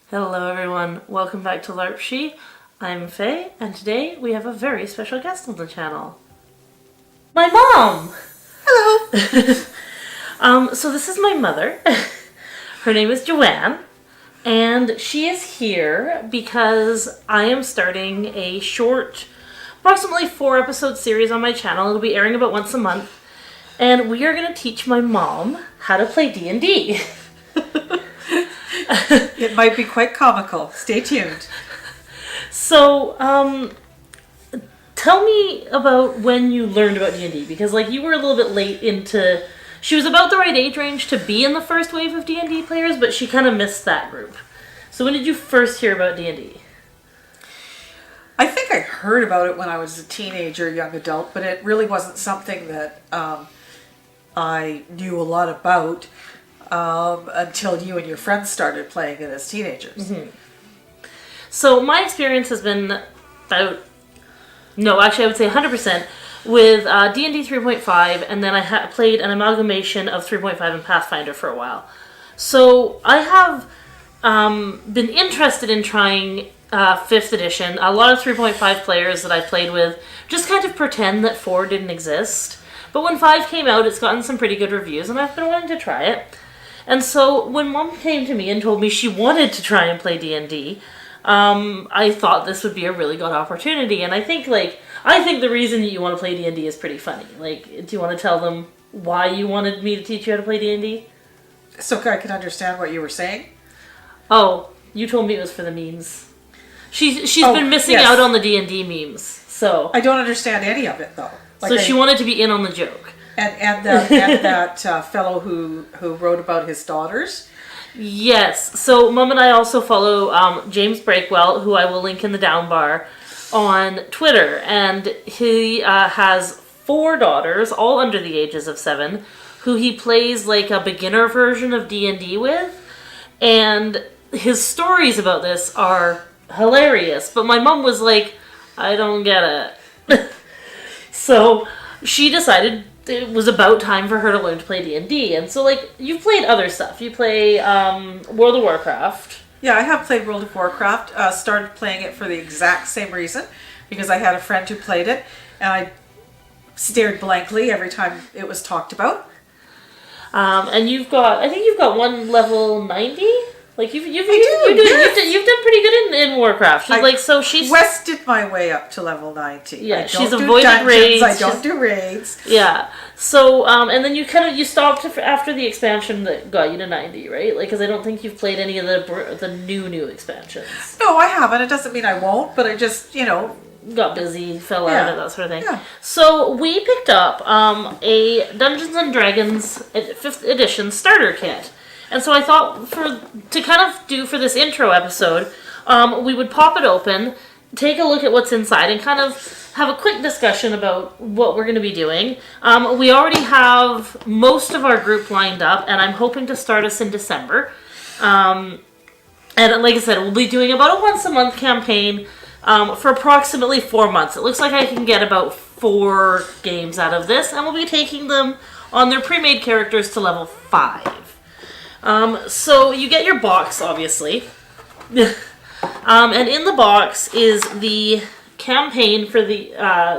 Hello everyone, welcome back to LARP. I'm Faye, and today we have a very special guest on the channel. My mom! Hello! So this is my mother. Her name is Joanne, and she is here because I am starting a short, approximately 4-episode series on my channel. It'll be airing about once a month, and we are going to teach my mom how to play D&D. It might be quite comical. Stay tuned. So, tell me about when you learned about D&D, because you were a little bit late into... She was about the right age range to be in the first wave of D&D players, but she kind of missed that group. So when did you first hear about D&D? I think I heard about it when I was a teenager, young adult, but it really wasn't something that I knew a lot about until you and your friends started playing it as teenagers. Mm-hmm. So my experience has been I would say 100% with D&D 3.5, and then I played an amalgamation of 3.5 and Pathfinder for a while. So I have been interested in trying 5th edition. A lot of 3.5 players that I played with just kind of pretend that 4 didn't exist. But when 5 came out, it's gotten some pretty good reviews, and I've been wanting to try it. And so when Mom came to me and told me she wanted to try and play D&D, I thought this would be a really good opportunity. And I think the reason that you want to play D&D is pretty funny. Do you want to tell them why you wanted me to teach you how to play D&D? So I can understand what you were saying? Oh, you told me it was for the memes. She's been missing out on the D&D memes. So I don't understand any of it, though. She wanted to be in on the joke. And that fellow who wrote about his daughters? Yes. So Mom and I also follow James Breakwell, who I will link in the down bar, on Twitter. And he has 4 daughters, all under the ages of 7, who he plays a beginner version of D&D with. And his stories about this are hilarious. But my mom was like, I don't get it. So she decided it was about time for her to learn to play D&D. And so, you've played other stuff. You play World of Warcraft. Yeah, I have played World of Warcraft. Started playing it for the exact same reason, because I had a friend who played it, and I stared blankly every time it was talked about. And I think you've got one level 90? You've done pretty good in Warcraft. She's quested my way up to level 90. Yeah, she's avoided raids. I don't do raids. Yeah. So, and then you stopped after the expansion that got you to 90, right? Because I don't think you've played any of the new expansions. No, I haven't. It doesn't mean I won't, but I just, got busy, fell out of that sort of thing. Yeah. So we picked up a Dungeons and Dragons 5th edition starter kit. And so I thought to kind of do for this intro episode, we would pop it open, take a look at what's inside, and kind of have a quick discussion about what we're going to be doing. We already have most of our group lined up, and I'm hoping to start us in December. And like I said, we'll be doing about a once-a-month campaign for approximately 4 months. It looks like I can get about 4 games out of this, and we'll be taking them on their pre-made characters to level 5. So you get your box, obviously. And in the box is the campaign for the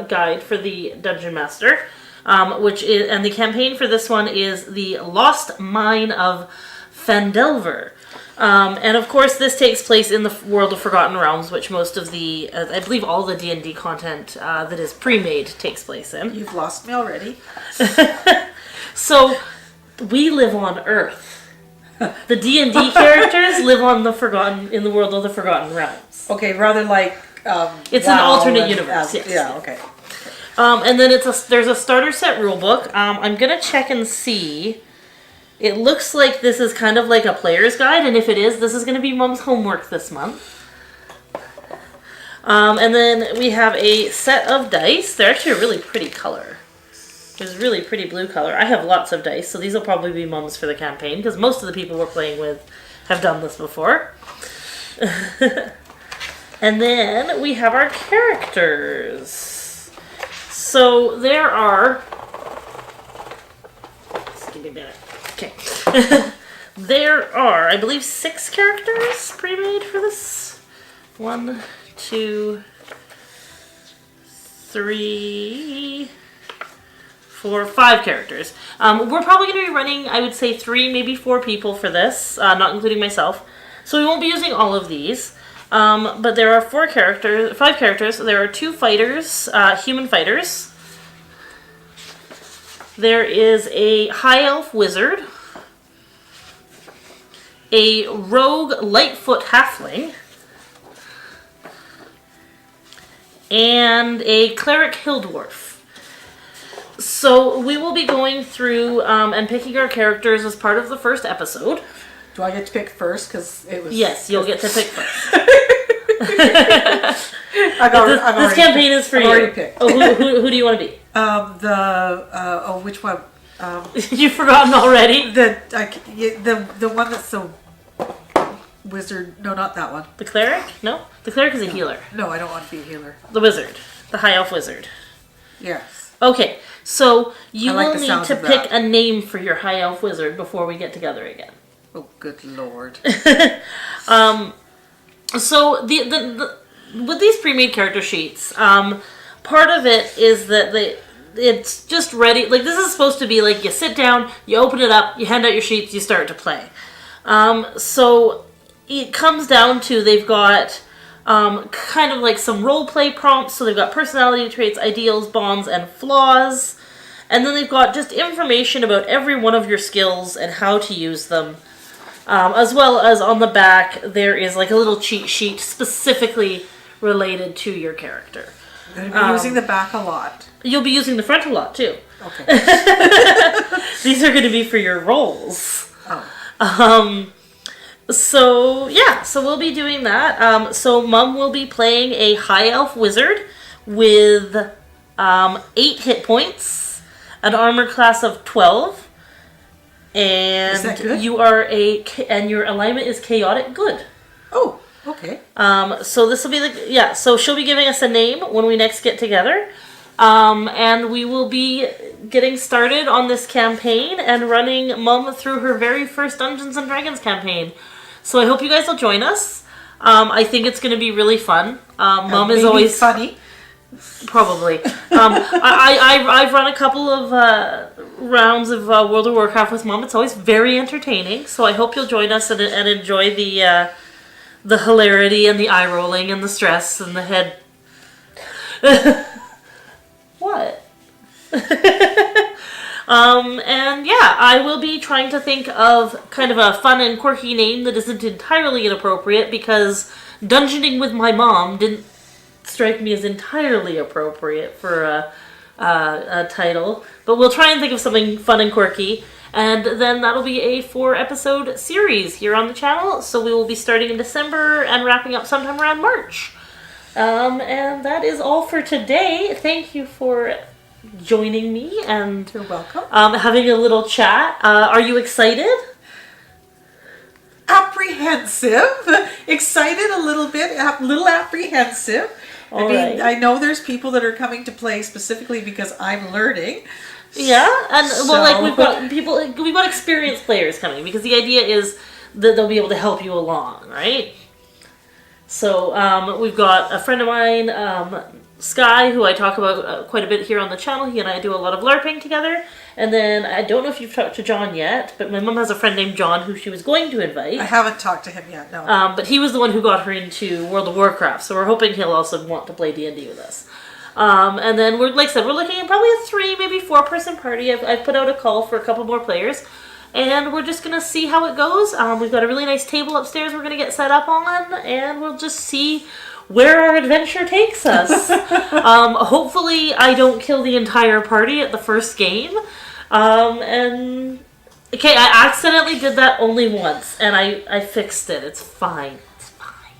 guide for the Dungeon Master, and the campaign for this one is the Lost Mine of Phandelver. And of course, this takes place in the world of Forgotten Realms, which most of the, I believe all the D&D content that is pre-made takes place in. You've lost me already. So, we live on Earth. The D&D characters live in the world of the Forgotten Realms. Okay, rather it's an alternate universe. Yes. Yeah, okay. And then there's a starter set rulebook. I'm gonna check and see. It looks like this is kind of like a player's guide, and if it is, this is gonna be Mom's homework this month. And then we have a set of dice. They're actually a really pretty color. There's a really pretty blue color. I have lots of dice, so these will probably be Mom's for the campaign, because most of the people we're playing with have done this before. And then we have our characters. So there are... Just give me a minute. Okay. there are, I believe, 6 characters pre-made for this. 1, 2, 3, 4, 5 characters. We're probably going to be running, I would say, 3, maybe 4 people for this, not including myself. So we won't be using all of these. But there are 5 characters. There are 2 fighters, human fighters. There is a high elf wizard, a rogue lightfoot halfling, and a cleric hill dwarf. So we will be going through and picking our characters as part of the first episode. Do I get to pick first? Because it was. Yes, you'll get to pick first. This campaign is for you. I've already picked. Oh, who do you want to be? Which one? You've forgotten already? The one that's the wizard. No, not that one. The cleric? No? The cleric is a healer. No, I don't want to be a healer. The wizard. The high elf wizard. Yes. Okay, so you like will the need sounds to of pick that. a name for your high elf wizard before we get together again. Oh, good lord. So with these pre-made character sheets, part of it is that it's just ready. Like, this is supposed to be like you sit down, you open it up, you hand out your sheets, you start to play. So it comes down to they've got kind of like some role play prompts. So they've got personality traits, ideals, bonds, and flaws. And then they've got just information about every one of your skills and how to use them. As well as on the back, there is like a little cheat sheet specifically related to your character. I'm going to be using the back a lot. You'll be using the front a lot too. Okay. These are going to be for your roles. Oh. So yeah, so we'll be doing that. So Mum will be playing a high elf wizard with 8 hit points, an armor class of 12. And is that good? you are and your alignment is chaotic good. Oh, okay. So this will be so she'll be giving us a name when we next get together. And we will be getting started on this campaign and running Mum through her very first Dungeons and Dragons campaign. So I hope you guys will join us. I think it's going to be really fun. Mum is always funny. Probably. I've run a couple of rounds of World of Warcraft with Mom. It's always very entertaining. So I hope you'll join us and enjoy the hilarity and the eye rolling and the stress and the head. What? And yeah, I will be trying to think of kind of a fun and quirky name that isn't entirely inappropriate, because dungeoning with my mom didn't strike me as entirely appropriate for a title. But we'll try and think of something fun and quirky. And then that'll be a 4-episode series here on the channel. So we will be starting in December and wrapping up sometime around March. And that is all for today. Thank you for joining me and you're welcome. Having a little chat. Are you excited? Apprehensive. Excited a little bit. A little apprehensive. Right. I know there's people that are coming to play specifically because I'm learning. Yeah, and well, like we've got experienced players coming, because the idea is that they'll be able to help you along, right? So we've got a friend of mine, Sky, who I talk about quite a bit here on the channel. He and I do a lot of LARPing together. And then I don't know if you've talked to John yet, but my mom has a friend named John who she was going to invite. I haven't talked to him yet, no. But he was the one who got her into World of Warcraft, so we're hoping he'll also want to play D&D with us. And then, like I said, we're looking at probably a 3, maybe 4-person party. I've put out a call for a couple more players, and we're just going to see how it goes. We've got a really nice table upstairs we're going to get set up on, and we'll just see where our adventure takes us. Hopefully I don't kill the entire party at the first game. And okay, I accidentally did that only once, and I fixed it. It's fine. It's fine.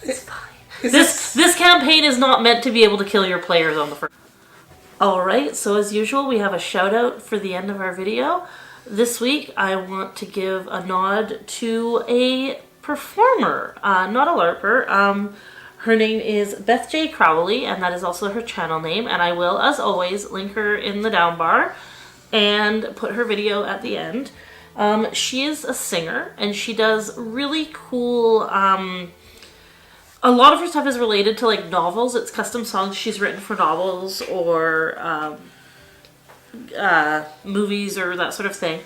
It's fine. This campaign is not meant to be able to kill your players on the first. Alright, so as usual, we have a shout out for the end of our video. This week, I want to give a nod to a performer, not a LARPer. Her name is Beth Crowley, and that is also her channel name, and I will, as always, link her in the down bar and put her video at the end. She is a singer, and she does really cool. A lot of her stuff is related to like novels. It's custom songs she's written for novels or movies or that sort of thing.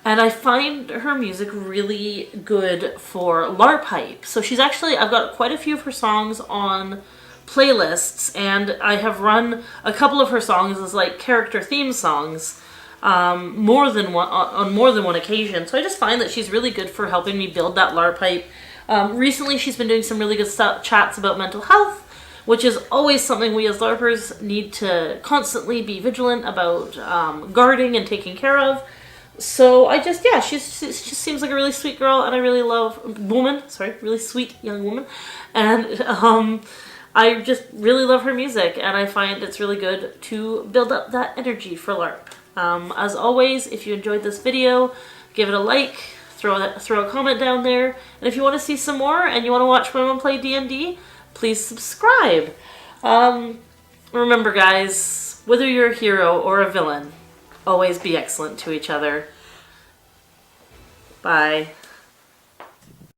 And I find her music really good for LARP hype. So she's actually, I've got quite a few of her songs on playlists, and I have run a couple of her songs as like character theme songs on more than one occasion. So I just find that she's really good for helping me build that LARP hype. Recently, she's been doing some really good chats about mental health, which is always something we as LARPers need to constantly be vigilant about guarding and taking care of. So I just, yeah, she seems like a really sweet girl, and I really love really sweet young woman, and I just really love her music, and I find it's really good to build up that energy for LARP. As always, if you enjoyed this video, give it a like, throw a comment down there, and if you want to see some more and you want to watch my mom play D&D, please subscribe. Remember, guys, whether you're a hero or a villain, always be excellent to each other. Bye.